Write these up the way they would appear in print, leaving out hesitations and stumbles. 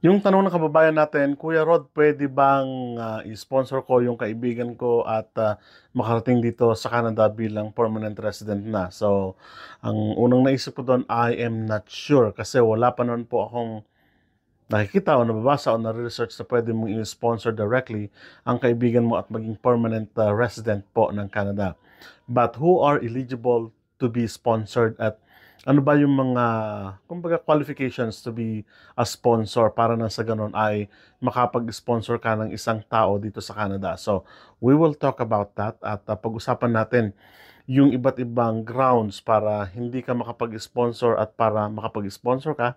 Yung tanong ng kababayan natin, Kuya Rod, pwede bang i-sponsor ko yung kaibigan ko at makarating dito sa Canada bilang permanent resident na? So, ang unang naisip ko doon, I am not sure kasi wala pa naman po akong nakikita o nababasa o na-research na pwede mong i-sponsor directly ang kaibigan mo at maging permanent resident po ng Canada. But who are eligible to be sponsored at ano ba yung mga kumbaga qualifications to be a sponsor para na sa ganun ay makapag-sponsor ka ng isang tao dito sa Canada. So, we will talk about that at pag-usapan natin yung iba't ibang grounds para hindi ka makapag-sponsor at para makapag-sponsor ka.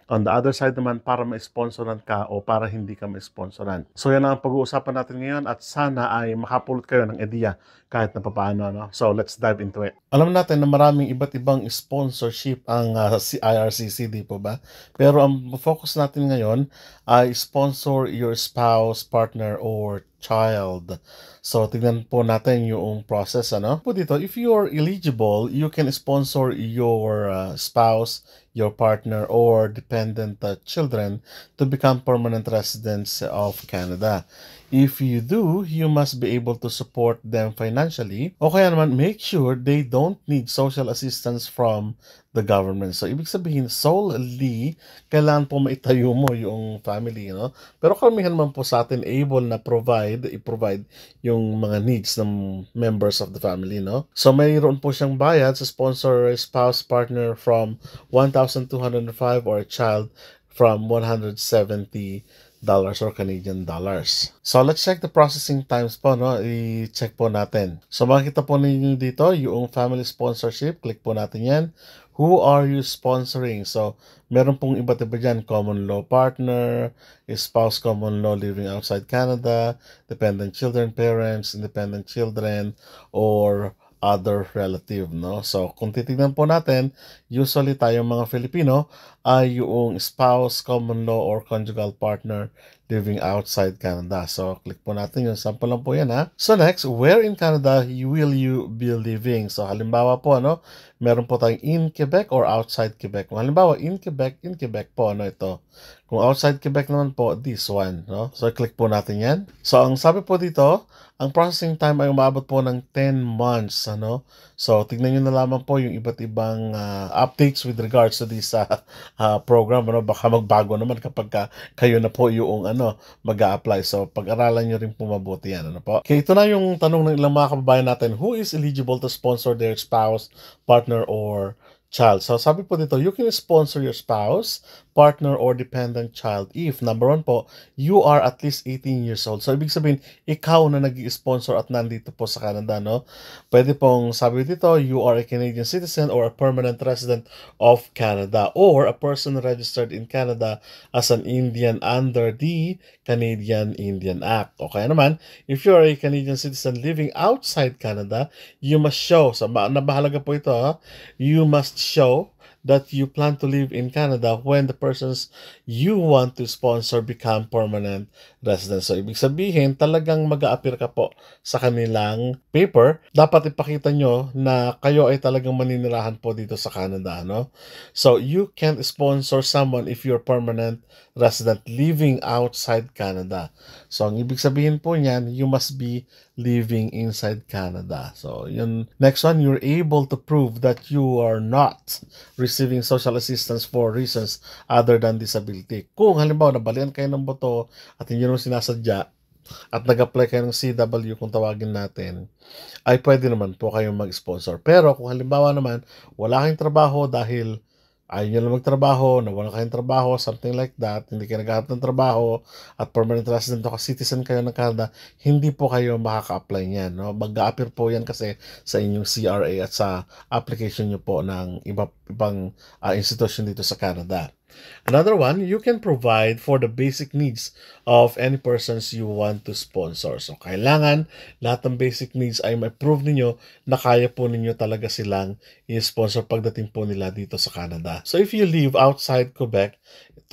On the other side naman, para ma-sponsoran ka o para hindi ka ma-sponsoran. So yan ang pag-uusapan natin ngayon at sana ay makapulot kayo ng ideya kahit na papaano. No? So let's dive into it. Alam natin na maraming iba't ibang sponsorship ang si IRCC, di po ba? Pero ang focus natin ngayon ay sponsor your spouse, partner, or child. So, tignan po natin yung process, ano? Po dito, if you are eligible, you can sponsor your spouse, your partner, or dependent children to become permanent residents of Canada. If you do, you must be able to support them financially. O kaya naman, make sure they don't need social assistance from the government. So, ibig sabihin, solely, kailangan po maitayo mo yung family, no? Pero karamihan naman po sa atin able na i-provide yung mga needs ng members of the family, no? So, mayroon po siyang bayad sa sponsor, spouse, partner from 1,205 or a child from 170 dollars or Canadian dollars. So, let's check the processing times po, no? I-check po natin. So, makikita po ninyo dito yung family sponsorship. Click po natin yan. Who are you sponsoring? So, meron pong iba't iba dyan. Common law partner, spouse common law living outside Canada, dependent children parents, independent children, or other relative, no? So, kung titignan po natin, usually tayong mga Filipino ay yung spouse, common law, or conjugal partner living outside Canada. So, click po natin yung sample lang po yan, ha? So, next, where in Canada will you be living? So, halimbawa po, ano, meron po tayong in Quebec or outside Quebec. Kung halimbawa, in Quebec po, ano ito. Kung outside Quebec naman po, this one, no? So, click po natin yan. So, ang sabi po dito, ang processing time ay umabot po ng 10 months, ano? So, tignan nyo na lamang po yung iba't ibang updates with regards to this program, ano? Baka magbago naman kapag kayo na po yung, ano, mag-a-apply. So, pag-aralan nyo rin po mabuti yan, ano po? Okay, ito na yung tanong ng ilang mga kababayan natin. Who is eligible to sponsor their spouse, partner, or child? So, sabi po dito, you can sponsor your spouse, partner, or dependent child if, number one po, you are at least 18 years old. So, ibig sabihin, ikaw na nag-sponsor at nandito po sa Canada, no? Pwede pong sabi dito, you are a Canadian citizen or a permanent resident of Canada or a person registered in Canada as an Indian under the Canadian Indian Act. O kaya naman, if you are a Canadian citizen living outside Canada, you must show, so nabahalaga po ito, ha? You must show that you plan to live in Canada when the persons you want to sponsor become permanent residents. So, ibig sabihin, talagang mag-a-appear ka po sa kanilang paper. Dapat ipakita nyo na kayo ay talagang maninirahan po dito sa Canada, no? So, you can't sponsor someone if you're permanent resident living outside Canada. So, ang ibig sabihin po niyan, you must be living inside Canada. So, yun. Next one, you're able to prove that you are not receiving social assistance for reasons other than disability. Kung halimbawa nabalian kayo ng boto at hindi nyo sinasadya at nag-apply kayo ng CW kung tawagin natin, ay pwede naman po kayong mag-sponsor. Pero kung halimbawa naman wala kayong trabaho dahil ayaw nyo lang magtrabaho, nawala kayong trabaho, something like that, hindi kayo naghahanap ng trabaho, at permanent resident o citizen kayo ng Canada, hindi po kayo makaka-apply niyan. No? Mag-a-appear po yan kasi sa inyong CRA at sa application nyo po ng ibang institution dito sa Canada. Another one, you can provide for the basic needs of any persons you want to sponsor. So, kailangan lahat ng basic needs ay ma-prove ninyo na kaya po ninyo talaga silang i-sponsor pagdating po nila dito sa Canada. So, if you live outside Quebec,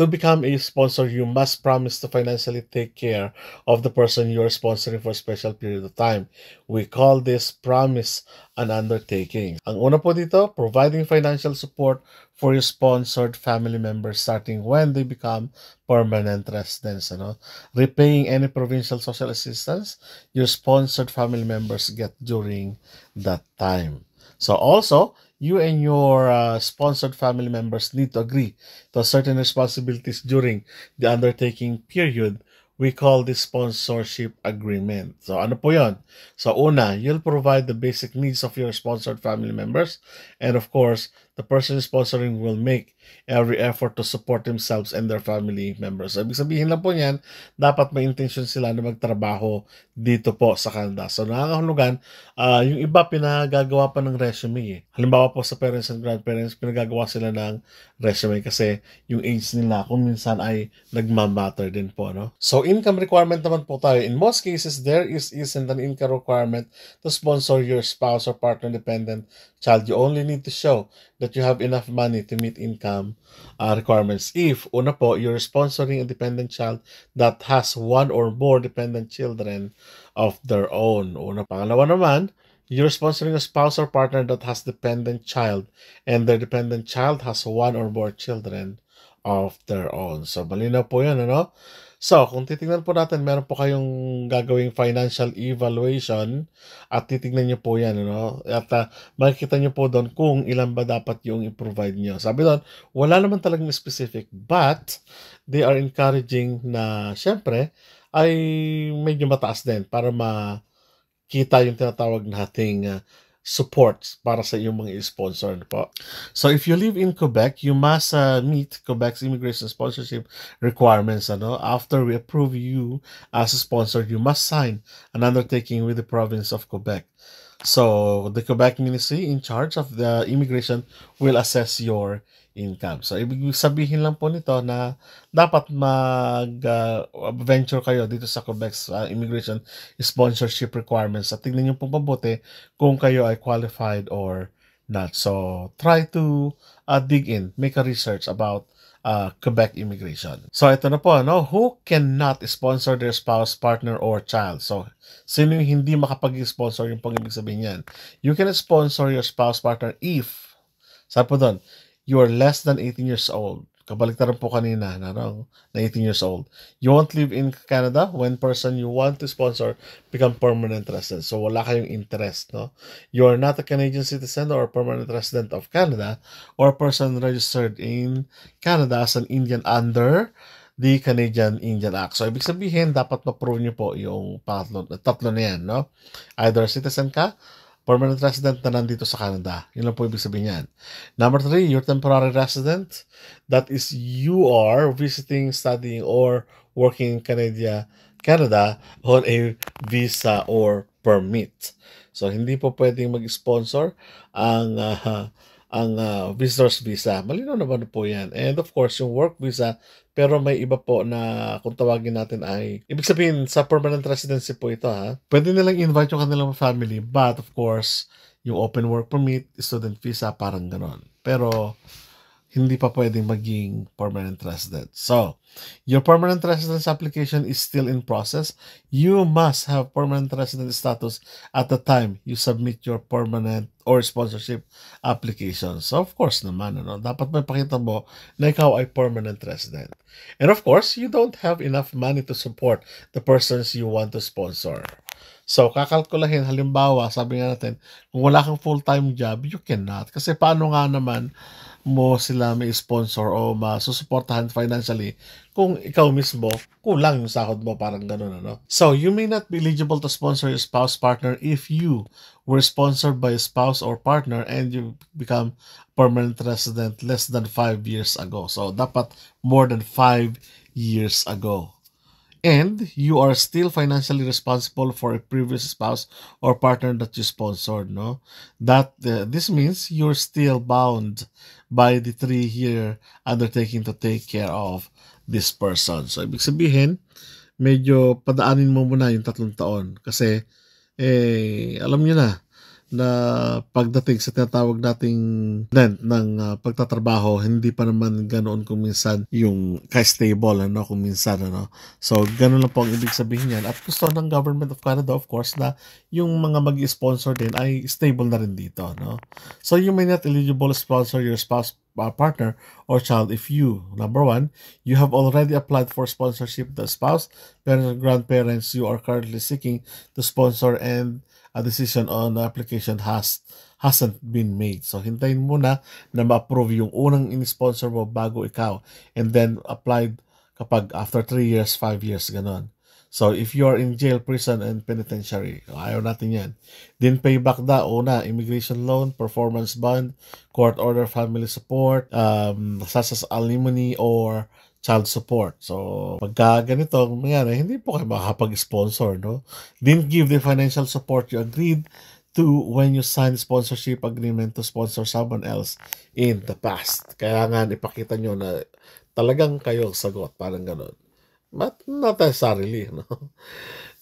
to become a sponsor, you must promise to financially take care of the person you are sponsoring for a special period of time. We call this promise an undertaking. Ang una po dito, providing financial support for your sponsored family members starting when they become permanent residents. Ano? Repaying any provincial social assistance your sponsored family members get during that time. So also, you and your sponsored family members need to agree to certain responsibilities during the undertaking period. We call this sponsorship agreement. So ano po yon? So una, you'll provide the basic needs of your sponsored family members, and of course, the person sponsoring will make every effort to support themselves and their family members. So, ibig sabihin lang po niyan, dapat may intention sila na magtrabaho dito po sa Canada. So nangangahulugan, yung iba pinagagawa pa ng resume eh. Halimbawa po sa parents and grandparents, pinagagawa sila ng resume kasi yung age nila kung minsan ay nagmamatter din po. No? So income requirement naman po tayo. In most cases, there isn't an income requirement to sponsor your spouse or partner dependent child. You only need to show that you have enough money to meet income requirements. If, una po, you're sponsoring a dependent child that has one or more dependent children of their own. Una, pangalawa naman, you're sponsoring a spouse or partner that has dependent child and their dependent child has one or more children of their own. So, malinaw po yan, ano? So, kung titingnan po natin, meron po kayong gagawing financial evaluation at titingnan nyo po yan, ano? At makikita nyo po doon kung ilan ba dapat yung i-provide nyo. Sabi doon, wala naman talagang specific, but they are encouraging na, syempre, ay medyo mataas din para makita yung tinatawag nating support para sa iyong mga sponsor po. So if you live in Quebec, you must meet Quebec's immigration sponsorship requirements. Ano? After we approve you as a sponsor, you must sign an undertaking with the province of Quebec. So the Quebec Ministry in charge of the immigration will assess your income. So, ibig sabihin lang po nito na dapat mag-venture kayo dito sa Quebec's immigration sponsorship requirements at tignan nyo po mabuti kung kayo ay qualified or not. So, try to dig in, make a research about Quebec immigration. So, ito na po, no? Who cannot sponsor their spouse, partner, or child? So, sino yung hindi makapag-sponsor yung pang-ibig sabihin yan? You can sponsor your spouse, partner if, sabi po doon, you are less than 18 years old. Kabaliktaran po kanina, na 18 years old. You won't live in Canada when person you want to sponsor become permanent resident. So, wala kayong interest, no? You are not a Canadian citizen or permanent resident of Canada or a person registered in Canada as an Indian under the Canadian Indian Act. So, ibig sabihin, dapat ma-prove nyo po yung tatlo na yan, no? Either citizen ka, permanent resident na nandito sa Canada. Yun lang po ibig sabihin yan. Number 3, you're temporary resident. That is, you are visiting, studying, or working in Canada on a visa or permit. So, hindi po pwedeng mag-sponsor ang visitor's visa. Malinaw naman po yan. And of course, yung work visa, pero may iba po na kung tawagin natin ay, ibig sabihin, sa permanent residency po ito ha. Pwede nilang invite yung kanilang family, but of course, yung open work permit, student visa, parang ganon. Pero, hindi pa pwedeng maging permanent resident. So, your permanent residence application is still in process. You must have permanent resident status at the time you submit your permanent or sponsorship application. So, of course naman, dapat may pakita mo na ikaw ay permanent resident. And of course, you don't have enough money to support the persons you want to sponsor. So, kakalkulahin, halimbawa, sabi nga natin, kung wala kang full-time job, you cannot. Kasi paano nga naman mo sila may sponsor o masusuportahan financially kung ikaw mismo kulang yung sahod mo, parang ganun, ano? So, you may not be eligible to sponsor your spouse, partner if you were sponsored by a spouse or partner and you become permanent resident less than 5 years ago. So, dapat more than 5 years ago. And you are still financially responsible for a previous spouse or partner that you sponsored, no? This means you're still bound by the 3-year undertaking to take care of this person. So, ibig sabihin, medyo padaanin mo muna yung 3 taon. Kasi, alam nyo na, na pagdating sa tinatawag nating length ng pagtatrabaho, hindi pa naman ganoon kung minsan yung ka-stable, ano, kung minsan, ano. So, ganoon lang po ang ibig sabihin yan. At gusto ng Government of Canada, of course, na yung mga mag-sponsor din ay stable na rin dito, no? So, you may not eligible sponsor your spouse, partner, or child if you, number one, you have already applied for sponsorship, the spouse, parents, grandparents you are currently seeking to sponsor, and a decision on the application hasn't been made. So, hintayin muna na ma-approve yung unang in-sponsor mo bago ikaw. And then, applied kapag after 3 years, 5 years, ganon. So, if you are in jail, prison, and penitentiary, ayaw natin yan. Then, pay back una, immigration loan, performance bond, court order, family support, such as alimony or child support. So, pagka ganito, mangyari, hindi po kayo makakapag-sponsor, no? Didn't give the financial support you agreed to when you signed sponsorship agreement to sponsor someone else in the past. Kaya nga, ipakita nyo na talagang kayo sagot, parang gano'n. But not necessarily, no?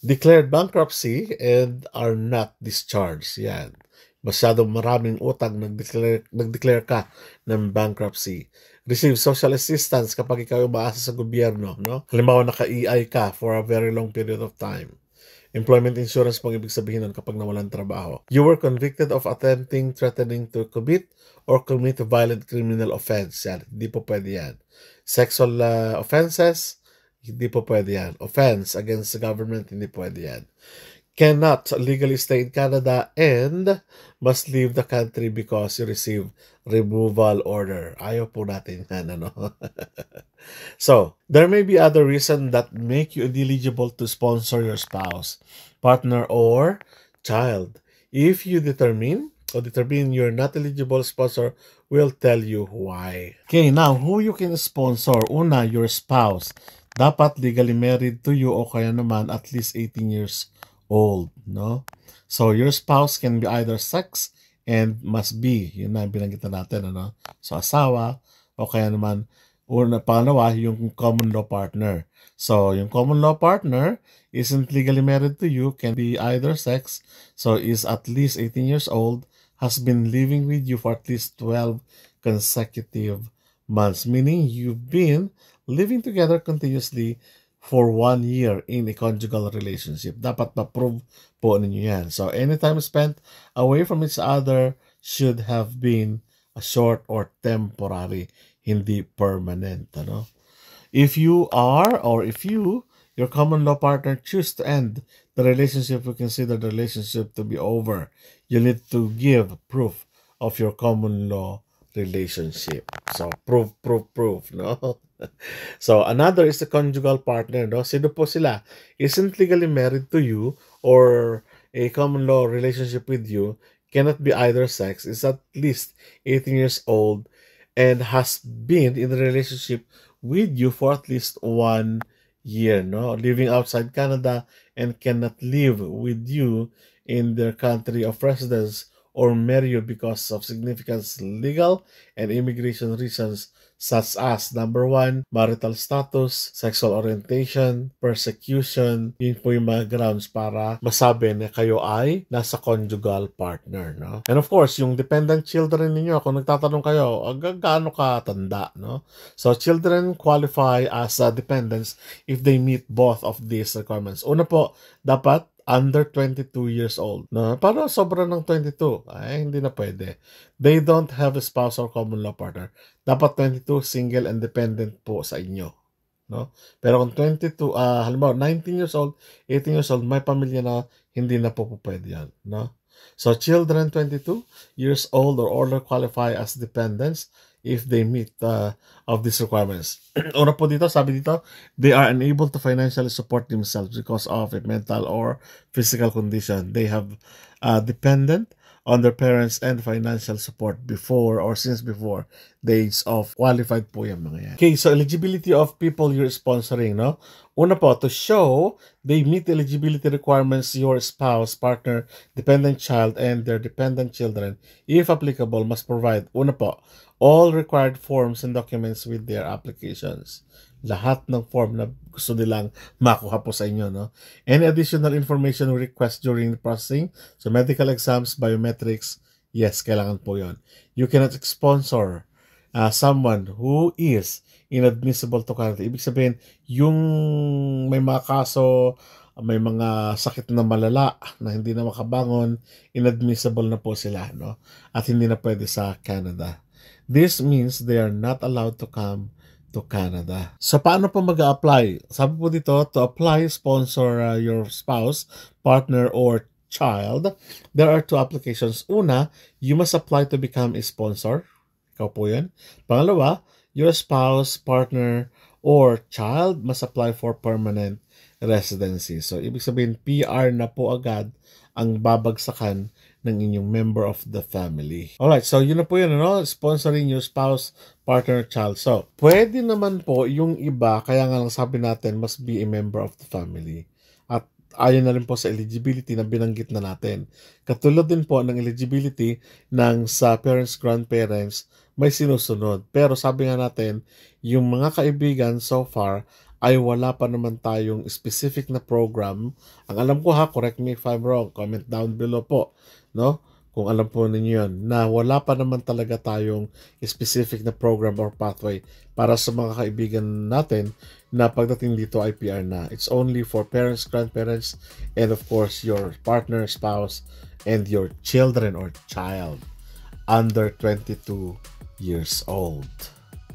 Declared bankruptcy and are not discharged. Yan. Masyadong maraming utang, nag-declare ka ng bankruptcy. Receive social assistance kapag ikaw umaasa sa gobyerno, no? Halimbawa, naka-EI ka for a very long period of time. Employment insurance pang ibig sabihin nun kapag nawalan trabaho. You were convicted of attempting, threatening to commit or commit a violent criminal offense. Yan, hindi po pwede yan. Sexual offenses, hindi po pwede yan. Offense against the government, hindi pwede yan. Cannot legally stay in Canada and must leave the country because you receive removal order. Ayaw po natin yan, ano? So, there may be other reasons that make you ineligible to sponsor your spouse, partner, or child. If you determine you're not eligible sponsor, we'll tell you why. Okay, now, who you can sponsor? Una, your spouse. Dapat legally married to you o kaya naman at least 18 years old, no? So, your spouse can be either sex and must be, yun na binanggit natin, ano? So, asawa o kaya naman pangalawa, yung common law partner. So, yung common law partner isn't legally married to you, can be either sex, so is at least 18 years old, has been living with you for at least 12 consecutive months, meaning you've been living together continuously for 1 year in a conjugal relationship. Dapat ma-prove po ninyo yan. So, any time spent away from each other should have been a short or temporary, hindi permanent, ano? If you are, or if you, your common law partner, choose to end the relationship, you consider the relationship to be over. You need to give proof of your common law relationship. So, proof, no? So, another is the conjugal partner, no? Sino po sila? Isn't legally married to you or a common law relationship with you, cannot be either sex, is at least 18 years old, and has been in a relationship with you for at least 1 year, no? Living outside Canada and cannot live with you in their country of residence or marry you because of significant legal and immigration reasons such as, number 1, marital status, sexual orientation, persecution. Yun po yung mga grounds para masabi na kayo ay nasa conjugal partner, no? And of course, yung dependent children ninyo, kung nagtatanong kayo, gaano ka tanda, no? So, children qualify as dependents if they meet both of these requirements. Una po, dapat under 22 years old. No? Para sobra ng 22, ay hindi na pwede. They don't have a spouse or common law partner. Dapat 22, single and dependent po sa inyo. No? Pero kung 22, halimbawa 19 years old, 18 years old, may pamilya na, hindi na po pwede yan. No? So, children 22 years old or older qualify as dependents if they meet of these requirements. Una po dito, sabi dito, they are unable to financially support themselves because of a mental or physical condition. They have dependent on their parents and financial support before or since before the age of qualified po yung mga yan. Okay, so eligibility of people you're sponsoring, no? Una po, to show they meet the eligibility requirements, your spouse, partner, dependent child, and their dependent children, if applicable, must provide, una po, all required forms and documents with their applications. lahat ng form na gusto nilang makuha po sa inyo, no? Any additional information or request during the processing, so medical exams, biometrics, yes, kailangan po yon. You cannot sponsor someone who is inadmissible to Canada. Ibig sabihin, yung may mga kaso, may mga sakit na malala na hindi na makabangon, inadmissible na po sila, no? At hindi na pwede sa Canada. This means they are not allowed to come to Canada. So, paano po mag-a-apply? Sabi po dito, to apply, sponsor your spouse, partner, or child, there are 2 applications. Una, you must apply to become a sponsor. Ikaw po yan. Pangalawa, your spouse, partner, or child must apply for permanent residency. So, ibig sabihin, PR na po agad ang babagsakan ng inyong member of the family. Alright, so yun na po yun, ano? Sponsoring your spouse, partner, child. So, pwede naman po yung iba, kaya nga lang sabi natin, must be a member of the family. At ayon na rin po sa eligibility na binanggit na natin. Katulad din po ng eligibility ng sa parents, grandparents, may sinusunod. Pero sabi nga natin, yung mga kaibigan so far, ay wala pa naman tayong specific na program. Ang alam ko ha, correct me if I'm wrong, comment down below po, no? Kung alam po ninyo yun, na wala pa naman talaga tayong specific na program or pathway para sa mga kaibigan natin na pagdating dito ay PR na. It's only for parents, grandparents, and of course your partner, spouse, and your children or child under 22 years old.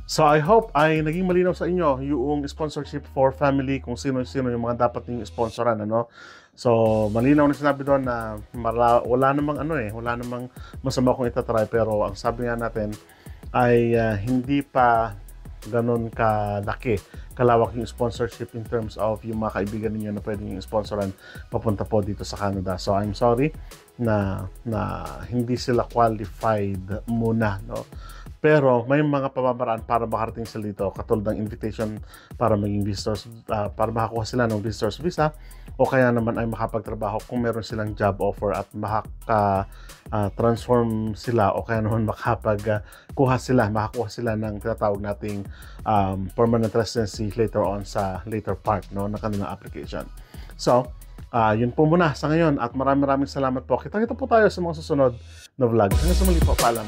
So I hope ay naging malinaw sa inyo yung sponsorship for family, kung sino-sino yung mga dapat ninyong sponsoran, ano. So malinaw na sinabi doon na wala namang masama kung itatry, pero ang sabi nga natin ay hindi pa ganun kalawak yung sponsorship in terms of yung mga kaibigan ninyo na pwede yung sponsoran papunta po dito sa Canada. So I'm sorry na hindi sila qualified muna, no. Pero may mga pamamaraan para makarating sila dito, katulad ng invitation para maging visitors, para makakuha sila ng visitors visa, o kaya naman ay makapagtrabaho kung meron silang job offer at transform sila, o kaya naman makakuha sila ng tinatawag nating permanent residency later on sa later part, no, ng kanilang application. So, yun po muna sa ngayon at maraming salamat po. Kita-kita po tayo sa mga susunod na vlog. Hanggang sa muli po, paalam.